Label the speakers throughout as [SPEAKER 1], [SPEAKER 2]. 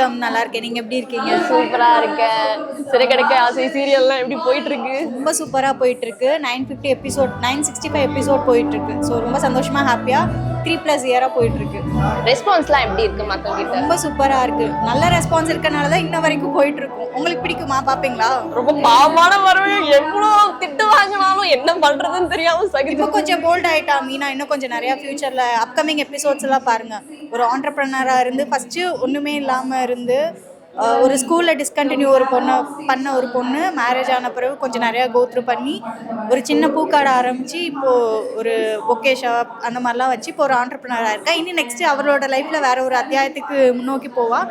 [SPEAKER 1] வணக்கம், நல்லா இருக்கேன். நீங்க எப்படி இருக்கீங்க?
[SPEAKER 2] சூப்பரா இருக்கேன். சிறகடிக்க ஆசை சீரியல்லாம் எப்படி போயிட்டு இருக்கு?
[SPEAKER 1] ரொம்ப சூப்பரா போயிட்டு இருக்கு. 950 எபிசோட் 965 எபிசோட் போயிட்டு இருக்கு. ஸோ ரொம்ப சந்தோஷமா ஹாப்பியா 3+ இயரா போயிட்டு இருக்கு.
[SPEAKER 2] ரெஸ்பான்ஸ்லாம் எப்படி இருக்கு மக்கள் கிட்ட?
[SPEAKER 1] ரொம்ப சூப்பரா இருக்கு. நல்ல ரெஸ்பான்ஸ் இருக்கனால தான் இன்ன வரைக்கும் போயிட்டு இருக்கும். உங்களுக்கு பிடிக்குமா? பாப்பீங்களா?
[SPEAKER 2] ரொம்ப பாவமான வரவே எவ்வளோ திட்டு வாங்கினாலும் என்ன பண்றதுன்னு தெரியாம
[SPEAKER 1] இப்போ கொஞ்சம் போல்ட் ஆயிட்டா மீனா. இன்னும் கொஞ்சம் நிறைய ஃபியூச்சர்ல அப்கமிங் எபிசோட்ஸ் எல்லாம் பாருங்க. ஒரு ஆண்டர்பிரனரா இருந்து ஃபர்ஸ்ட் ஒண்ணுமே இல்லாம இருந்து ஒரு ஸ்கூலில் டிஸ்கண்டினியூ ஒரு பொண்ணு மேரேஜ் ஆன பிறகு கொஞ்சம் நிறையா கோத்ரூ பண்ணி ஒரு சின்ன பூக்காடை ஆரம்பித்து இப்போது ஒரு பொக்கே ஷாப் அந்த மாதிரிலாம் வச்சு இப்போ ஒரு ஆண்டர்பிரினராக இருக்கா. இனி நெக்ஸ்ட் அவரோட லைஃப்பில் வேற ஒரு அத்தியாயத்துக்கு முன்னோக்கி போவா.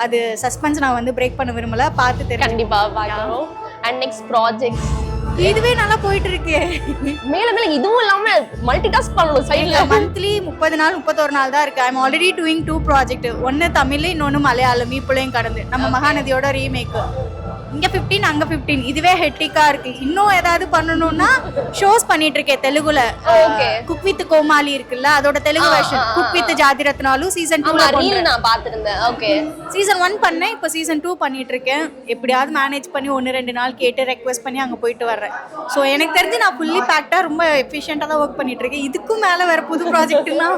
[SPEAKER 1] அது சஸ்பென்ஸ் நான் வந்து பிரேக் பண்ண விரும்பல. பார்த்து தெரியும்.
[SPEAKER 2] கண்டிப்பாக பார்க்கணும். அண்ட் நெக்ஸ்ட் ப்ராஜெக்ட்
[SPEAKER 1] இதுவே நல்லா போயிட்டு இருக்கு.
[SPEAKER 2] மேல இதுவும் இல்லாம மல்டி டாஸ்க் பண்ணணும். சைடுல
[SPEAKER 1] மந்த்லி 30 நாள் 31 நாள் தான் இருக்கு. I am already doing 2 project. ஒன்னு தமிழ், இன்னொன்னு மலையாளம். இப்பளையும் கடந்து நம்ம மகாநதியோட ரீமேக். இங்க 15 அங்க 15. இதுவே ஹெட்டிக்கா இருக்கு. இன்னும் ஏதாவது பண்ணணும்னா ஷோஸ் பண்ணிட்டு இருக்கேன் தெலுங்குல. குக் வித் கோமாளி இருக்குல்ல, அதோட தெலுங்கு வெர்ஷன் குக் வித் ஜாதி ரத்னாலு சீசன் 2
[SPEAKER 2] நான் பார்த்திருந்தேன். ஓகே,
[SPEAKER 1] சீசன் 1 பண்ணேன். இப்போ சீசன் 2 பண்ணிட்டு இருக்கேன். எப்படியாவது மேனேஜ் பண்ணி 1-2 நாள் கேட்டு ரெக்வெஸ்ட் பண்ணி அங்க போயிட்டு வர்றேன். ஸோ எனக்கு தெரிஞ்சு நான் ஃபுல்லி பேக்டா ரொம்ப எஃபிஷியண்டா தான் ஒர்க் பண்ணிட்டு இருக்கேன். இதுக்கும் மேல வேற புது ப்ராஜெக்ட்னா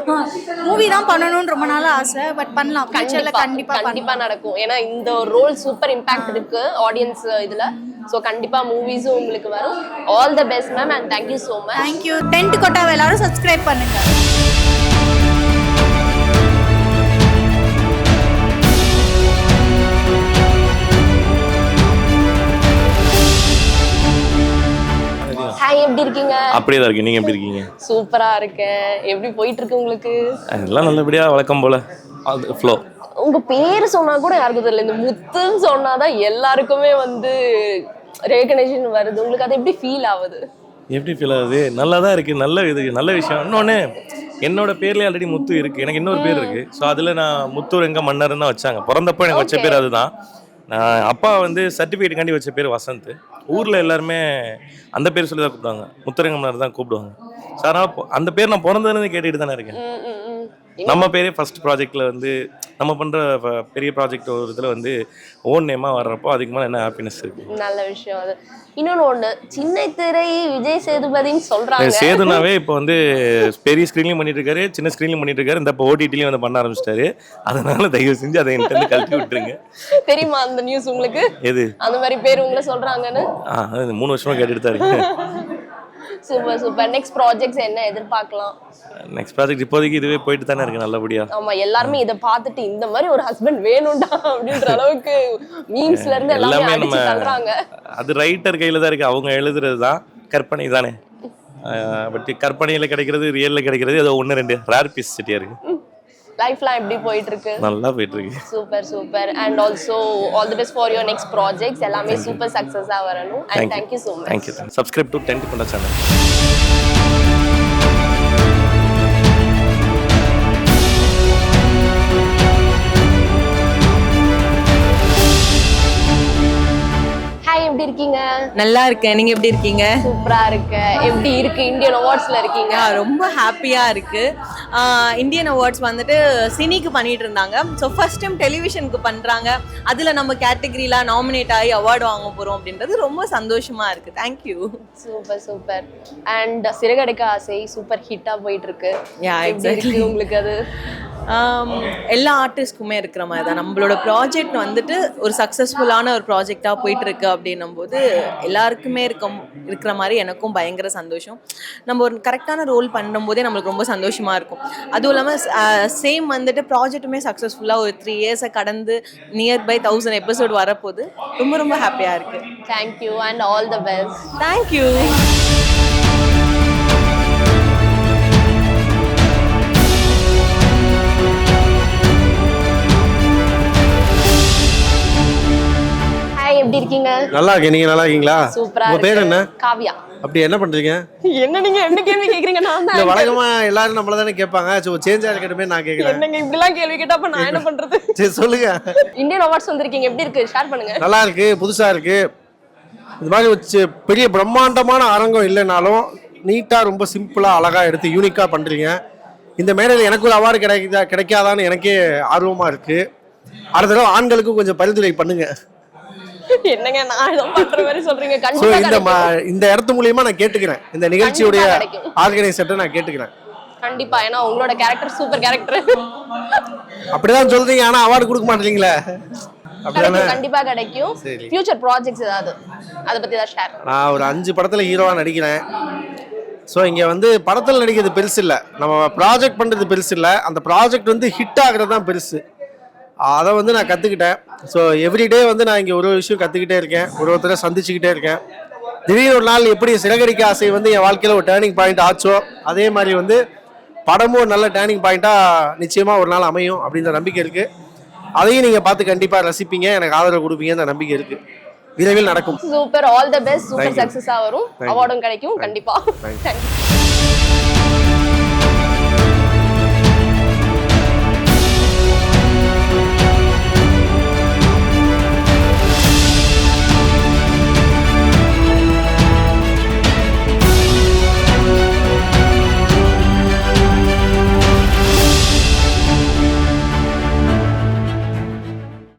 [SPEAKER 1] மூவி தான் பண்ணணும்னு ரொம்ப நாளா ஆசை. பட் பண்ணலாம், ஃபியூச்சர்ல கண்டிப்பா
[SPEAKER 2] நடக்கும். ஏன்னா இந்த ரோல் சூப்பர் இம்பாக்ட் இருக்கு ஆடியன்ஸ் இதுல. சோ கண்டிப்பா மூவிஸும் உங்களுக்கு வரும். All the best ma'am and thank you so much.
[SPEAKER 1] Thank you. Tent கொட்டாவை எல்லாரும் சப்ஸ்கிரைப் பண்ணுங்க.
[SPEAKER 2] ஹாய், எப்படி இருக்கீங்க?
[SPEAKER 3] அப்படியே தான் இருக்கு. நீங்க எப்படி இருக்கீங்க?
[SPEAKER 2] சூப்பரா இருக்கேன். எப்படி போயிட்டு இருக்கு உங்களுக்கு?
[SPEAKER 3] எல்லாம் நல்லபடியா வழக்கம் போல ஃப்ளோ.
[SPEAKER 2] உங்க பேர் சொன்னா கூட யாருக்கும் தெரியல. இந்த முத்துன்னு சொன்னாதான் எல்லாருக்குமே ரெகக்னைசேஷன் வருது. உங்களுக்கு அது எப்படி ஃபீல் ஆகுது?
[SPEAKER 3] எப்படி ஃபீல் ஆகுது? நல்லா தான் இருக்கு. நல்ல விஷயம். இன்னொன்று, என்னோட பேர்லேயே ஆல்ரெடி முத்து இருக்கு. எனக்கு இன்னொரு பேர் இருக்கு. ஸோ அதில் நான் முத்துரங்க மன்னர்னு தான் வச்சாங்க. பிறந்தப்போ எனக்கு வச்ச பேர் அதுதான். நான் அப்பா சர்டிஃபிகேட்டுக்காண்டி வச்ச பேர் வசந்த். ஊரில் எல்லாருமே அந்த பேர் சொல்லி தான் கூப்பிடுவாங்க. முத்துரங்க மன்னர் தான் கூப்பிடுவாங்க. ஸோ அதனால் அந்த பேர் நான் பிறந்ததுன்னு கேட்டுக்கிட்டு தானே இருக்கேன். நம்ம பேரே ஃபர்ஸ்ட் ப்ராஜெக்டில் நம்ம பண்ணுற பெரிய ப்ராஜெக்ட் ஒரு இதில் ஓன் நேமாக வர்றப்போ அதுக்கு மேலே என்ன ஹாப்பினஸ் இருக்குது.
[SPEAKER 2] நல்ல விஷயம் அது. இன்னொன்று சின்ன திரை விஜய் சேதுபதின்னு சொல்கிறாங்க.
[SPEAKER 3] சேதுனாவே இப்போ பெரிய ஸ்க்ரீன்லையும் பண்ணிட்டு இருக்காரு, சின்ன ஸ்க்ரீன்லையும் பண்ணிட்டு இருக்காரு. இந்த இப்போ ஓடிடிலையும் பண்ண ஆரம்பிச்சிட்டாரு. அதனால தயவு செஞ்சு அதை என்கிட்ட கழட்டி விட்டுருங்க.
[SPEAKER 2] தெரியுமா அந்த நியூஸ் உங்களுக்கு?
[SPEAKER 3] எது
[SPEAKER 2] அந்த மாதிரி பேர் உங்களை சொல்கிறாங்கன்னு?
[SPEAKER 3] 3 வருஷமா கேட்டுட்டு தான் இருக்கு.
[SPEAKER 2] Super super. நெக்ஸ்ட் ப்ராஜெக்ட்ஸ் என்ன எதிர்பார்க்கலாம்?
[SPEAKER 3] நெக்ஸ்ட் ப்ராஜெக்ட் இப்போதைக்கு இதுவே போயிட்டு தானே இருக்கு நல்லபடியா.
[SPEAKER 2] ஆமா, எல்லாருமே இதை பார்த்துட்டு இந்த மாதிரி ஒரு ஹஸ்பண்ட் வேணும்டா அப்படின்ற அளவுக்கு மீம்ஸ்ல இருந்து எல்லாமே அடிச்சு தள்ளுறாங்க.
[SPEAKER 3] அது ரைட்டர் கையில தான் இருக்கு. அவங்க எழுதுறது தான் கற்பனை தானே. பட் கற்பனையில கிடைக்கிறது ரியல்ல கிடைக்கிறது ஏதோ 1-2 ரேர் பீஸ் சிட்டியா இருக்கு.
[SPEAKER 2] லைஃப்லாம் எப்படி போயிட்டு இருக்கு?
[SPEAKER 3] நல்லா போயிட்டு இருக்கு.
[SPEAKER 2] Super super. And also all the best for your next projects. எல்லாமே சூப்பர் சக்சஸா வரணும். And thank you so much.
[SPEAKER 3] Thank you. Subscribe to Tent Kotta channel.
[SPEAKER 2] எப்படி இருக்கீங்க?
[SPEAKER 4] நல்லா இருக்கேன். நீங்க எப்படி இருக்கீங்க?
[SPEAKER 2] சூப்பரா இருக்கேன். எப்படி இருக்கு? இந்தியன் அவார்ட்ஸ்ல இருக்கீங்க.
[SPEAKER 4] ரொம்ப ஹாப்பியா இருக்கு. இந்தியன் அவார்ட்ஸ் சினிக்கு பண்ணிட்டு இருந்தாங்க. ஸோ ஃபர்ஸ்ட் டைம் டெலிவிஷனுக்கு பண்றாங்க. அதுல நம்ம கேட்டகரியில நாமினேட் ஆகி அவார்டு வாங்க போறோம் அப்படின்றது ரொம்ப சந்தோஷமா இருக்கு. Thank you.
[SPEAKER 2] Super super. And Siragadikka ஆசை சூப்பர் ஹிட்டா போயிட்டு இருக்கு.
[SPEAKER 4] எக்ஸாக்ட்லி.
[SPEAKER 2] உங்களுக்கு அது
[SPEAKER 4] எல்லா ஆர்டிஸ்ட்க்குமே இருக்கிற மாதிரி தான் நம்மளோட ப்ராஜெக்ட் ஒரு சக்ஸஸ்ஃபுல்லான ஒரு ப்ராஜெக்டாக போயிட்டு இருக்கு அப்படின்னும் போது எல்லாருக்குமே இருக்கிற மாதிரி எனக்கும் பயங்கர சந்தோஷம். நம்ம ஒரு கரெக்டான ரோல் பண்ணும்போதே நம்மளுக்கு ரொம்ப சந்தோஷமா இருக்கும். அதுவும் இல்லாமல் சேம் ப்ராஜெக்ட்டுமே சக்ஸஸ்ஃபுல்லாக ஒரு 3 இயர்ஸை கடந்து நியர்பை 1000 எபிசோட் வரப்போது ரொம்ப ரொம்ப ஹாப்பியாக இருக்கு.
[SPEAKER 2] Thank you and all the best.
[SPEAKER 4] Thank you.
[SPEAKER 2] எப்படி இருக்கீங்க?
[SPEAKER 5] நல்லா இருக்கேன். நீங்க நல்லா இருக்கீங்களா?
[SPEAKER 2] சூப்பரா.
[SPEAKER 5] உங்க பேர் என்ன?
[SPEAKER 2] காவ்யா.
[SPEAKER 5] அப்படி என்ன பண்றீங்க?
[SPEAKER 2] என்ன நீங்க என்ன கேள்வி கேக்குறீங்க? நான் தான்
[SPEAKER 5] வழக்கமா எல்லாரும் நம்மள தானே கேட்பாங்க. சோ சேஞ்சா இருக்கட்டுமே நான் கேக்குறேன்.
[SPEAKER 2] என்னங்க இப்படி எல்லாம் கேள்வி கேட்டா அப்ப நான் என்ன பண்றது?
[SPEAKER 5] சரி சொல்லுங்க.
[SPEAKER 2] இந்தியன் அவார்ட்ஸ் வந்திருக்கீங்க, எப்படி இருக்கு? ஷேர் பண்ணுங்க.
[SPEAKER 5] நல்லா இருக்கு, புதுசா இருக்கு. இந்த மாதிரி பெரிய பிரம்மாண்டமான அரங்கம் இல்லைனாலும் நீட்டா ரொம்ப சிம்பிளா அழகா எடுத்து யூனிக்கா பண்றீங்க. இந்த மேடையில் எனக்கு ஒரு அவார்டு கிடைக்காதான்னு எனக்கே ஆர்வமா இருக்கு. அடுத்த தடவை ஆண்களுக்கும் கொஞ்சம் பரிந்துரை பண்ணுங்க.
[SPEAKER 2] என்னங்க நான் ஏதோ பண்ற மாதிரி சொல்றீங்க.
[SPEAKER 5] ஸோ
[SPEAKER 2] கண்டிப்பா
[SPEAKER 5] இந்த
[SPEAKER 2] கிடைக்கும்.
[SPEAKER 5] இந்த இடத்து மூலியமா நான் கேட்டுக்கிறேன், இந்த நிகழ்ச்சியுடைய
[SPEAKER 2] கண்டிப்பா கிடைக்கும்.
[SPEAKER 5] ஆர்கனைசர்ட்ட நான் கேட்டுக்கிறேன்.
[SPEAKER 2] கண்டிப்பா, ஏன்னா உங்களோட கேரக்டர் சூப்பர் கேரக்டர்.
[SPEAKER 5] அப்படிதான் சொல்றீங்க, ஆனா அவார்டு கொடுக்க மாட்டீங்களே. அப்படிதானே?
[SPEAKER 2] கண்டிப்பா கிடைக்கும்.
[SPEAKER 5] சரி.
[SPEAKER 2] ஃபியூச்சர் ப்ராஜெக்ட்ஸ் ஏதாவது அதை பத்தி தான் ஷேர்.
[SPEAKER 5] நான் ஒரு 5 படத்துல ஹீரோவா நடிக்கிறேன். ஸோ இங்க வந்து படத்தில் நடிக்கிறது பெருசு இல்லை, நம்ம ப்ராஜெக்ட் பண்றது பெருசு இல்லை, அந்த ப்ராஜெக்ட் வந்து ஹிட் ஆகுறது தான் பெருசு. அதை வந்து நான் கற்றுக்கிட்டேன். ஸோ எவ்ரிடே வந்து நான் இங்கே ஒரு விஷயம் கற்றுக்கிட்டே இருக்கேன், ஒருத்தரை சந்திச்சுக்கிட்டே இருக்கேன். திடீர்னு ஒரு நாள் எப்படி சிறகடிக்க ஆசை வந்து என் வாழ்க்கையில் ஒரு டேர்னிங் பாயிண்ட் ஆச்சோ, அதே மாதிரி வந்து படமும் ஒரு நல்ல டேர்னிங் பாயிண்ட்டாக நிச்சயமாக ஒரு நாள் அமையும் அப்படின்ற நம்பிக்கை இருக்குது. அதையும் நீங்கள் பார்த்து கண்டிப்பாக ரசிப்பீங்க, எனக்கு ஆதரவு கொடுப்பீங்கன்ற நம்பிக்கை இருக்குது. விரைவில் நடக்கும்.
[SPEAKER 2] Super, all the best. Super சக்சஸா வரும், அவார்டும் கிடைக்கும் கண்டிப்பா. தேங்க்யூ.